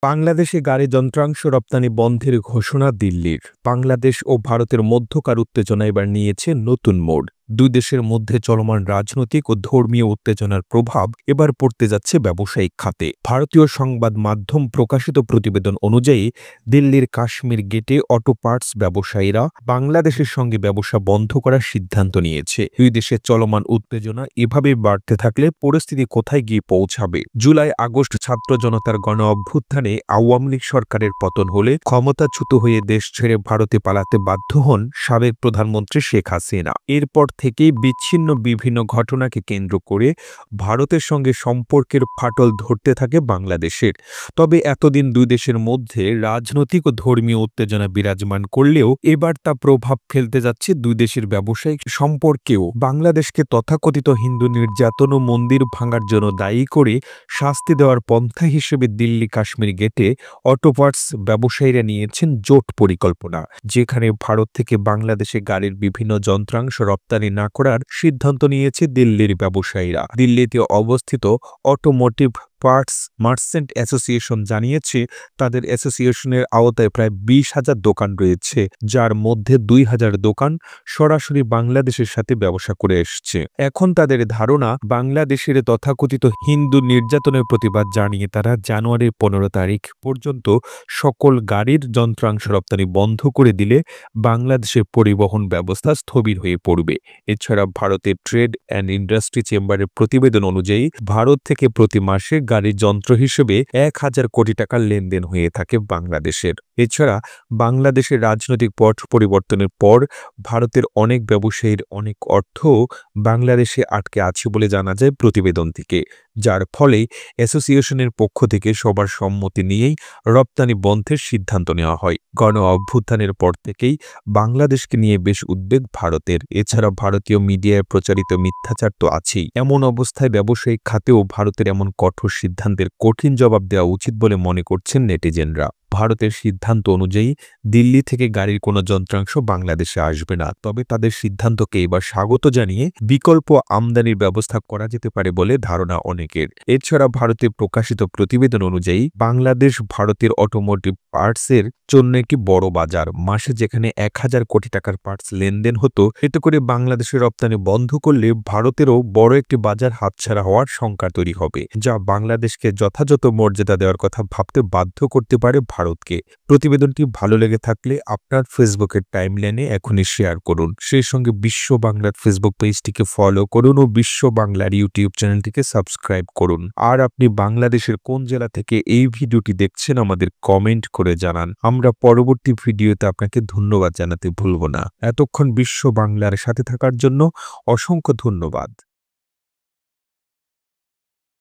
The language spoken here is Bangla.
বাংলাদেশে গাড়ি যন্ত্রাংশ রপ্তানি বন্ধের ঘোষণা দিল্লির। বাংলাদেশ ও ভারতের মধ্যকার উত্তেজনা এবার নিয়েছে নতুন মোড়। দুই দেশের মধ্যে চলমান রাজনৈতিক ও ধর্মীয় উত্তেজনার প্রভাব এবার পড়তে যাচ্ছে ব্যবসায়িক খাতে। ভারতীয় সংবাদ মাধ্যম প্রকাশিত প্রতিবেদন অনুযায়ী দিল্লির কাশ্মীর গেটে অটো পার্টস ব্যবসায়ীরা বাংলাদেশের সঙ্গে ব্যবসা বন্ধ করার সিদ্ধান্ত নিয়েছে। দুই দেশের চলমান উত্তেজনা এভাবে বাড়তে থাকলে পরিস্থিতি কোথায় গিয়ে পৌঁছাবে? জুলাই আগস্ট ছাত্র জনতার গণ অভ্যুত্থানে আওয়ামী লীগ সরকারের পতন হলে ক্ষমতাচ্যুত হয়ে দেশ ছেড়ে ভারতে পালাতে বাধ্য হন সাবেক প্রধানমন্ত্রী শেখ হাসিনা। এরপর থেকেই বিচ্ছিন্ন বিভিন্ন ঘটনাকে কেন্দ্র করে ভারতের সঙ্গে সম্পর্কের ফাটল ধরতে থাকে বাংলাদেশের। তবে এতদিন দুই দেশের মধ্যে রাজনৈতিক ও ধর্মীয় উত্তেজনা বিরাজমান করলেও এবার তা প্রভাব ফেলতে যাচ্ছে দুই দেশের ব্যবসায়িক সম্পর্কেও। বাংলাদেশকে তথাকথিত হিন্দু নির্যাতন ও মন্দির ভাঙার জন্য দায়ী করে শাস্তি দেওয়ার পন্থা হিসেবে দিল্লি কাশ্মীর গেটে অটো পার্টস ব্যবসায়ীরা নিয়েছেন জোট পরিকল্পনা, যেখানে ভারত থেকে বাংলাদেশে গাড়ির বিভিন্ন যন্ত্রাংশ রপ্তানি না করার সিদ্ধান্ত নিয়েছে দিল্লির ব্যবসায়ীরা। দিল্লিতে অবস্থিত অটোমোটিভ পার্টস মার্চেন্ট অ্যাসোসিয়েশন জানিয়েছে, তাদের অ্যাসোসিয়েশনের আওতায় প্রায় 20,000 দোকান রয়েছে, যার মধ্যে 2,000 দোকান সরাসরি বাংলাদেশের সাথে ব্যবসা করে এসছে। এখন তাদের ধারণা, বাংলাদেশের তথাকথিত হিন্দু নির্যাতনের প্রতিবাদ জানিয়ে তারা জানুয়ারির 15 তারিখ পর্যন্ত সকল গাড়ির যন্ত্রাংশ রপ্তানি বন্ধ করে দিলে বাংলাদেশের পরিবহন ব্যবস্থা স্থবির হয়ে পড়বে। এছাড়া ভারতের ট্রেড অ্যান্ড ইন্ডাস্ট্রি চেম্বারের প্রতিবেদন অনুযায়ী ভারত থেকে প্রতি মাসে গাড়ির যন্ত্র হিসেবে 1,000 কোটি টাকার লেনদেন হয়ে থাকে বাংলাদেশের। এছাড়া বাংলাদেশের রাজনৈতিক পট পরিবর্তনের পর ভারতের অনেক ব্যবসায়ীর অনেক অর্থ বাংলাদেশে আটকে আছে বলে জানা যায় প্রতিবেদন থেকে, যার ফলে অ্যাসোসিয়েশনের পক্ষ থেকে সবার সম্মতি নিয়েই রপ্তানি বন্ধের সিদ্ধান্ত নেওয়া হয়। গণ অভ্যুত্থানের পর থেকেই বাংলাদেশকে নিয়ে বেশ উদ্বেগ ভারতের। এছাড়া ভারতীয় মিডিয়ায় প্রচারিত মিথ্যাচার তো আছেই। এমন অবস্থায় ব্যবসায়িক খাতেও ভারতের এমন কঠোর সিদ্ধান্তের কঠিন জবাব দেওয়া উচিত বলে মনে করছেন নেটিজেনরা। ভারতের সিদ্ধান্ত অনুযায়ী দিল্লি থেকে গাড়ির কোনো যন্ত্রাংশ বাংলাদেশে আসবে না, তবে তাদের সিদ্ধান্তকে এবার স্বাগত জানিয়ে বিকল্প আমদানির ব্যবস্থা করা যেতে পারে বলে ধারণা অনেকের। এছাড়া ভারতে প্রকাশিত প্রতিবেদন অনুযায়ী বাংলাদেশ ভারতের অটোমোটিভ পার্টসের জন্য একটি বড় বাজার। মাসে যেখানে 1,000 কোটি টাকার পার্টস লেনদেন হতো, এতে করে বাংলাদেশের রপ্তানি বন্ধ করলে ভারতেরও বড় একটি বাজার হাতছাড়া হওয়ার শঙ্কা তৈরি হবে, যা বাংলাদেশকে যথাযথ মর্যাদা দেওয়ার কথা ভাবতে বাধ্য করতে পারে ভারতকে। প্রতিবেদনটি ভালো লেগে থাকলে আপনার ফেসবুকের টাইমলাইনে এখনই শেয়ার করুন। সেই সঙ্গে বিশ্ব বাংলার ফেসবুক পেজটিকে ফলো করুন ও বিশ্ব বাংলার ইউটিউব চ্যানেলটিকে সাবস্ক্রাইব করুন। আর আপনি বাংলাদেশের কোন জেলা থেকে এই ভিডিওটি দেখছেন আমাদের কমেন্ট করে জানান। আমরা পরবর্তী ভিডিওতে আপনাকে ধন্যবাদ জানাতে ভুলব না। এতক্ষণ বিশ্ব বাংলার সাথে থাকার জন্য অসংখ্য ধন্যবাদ।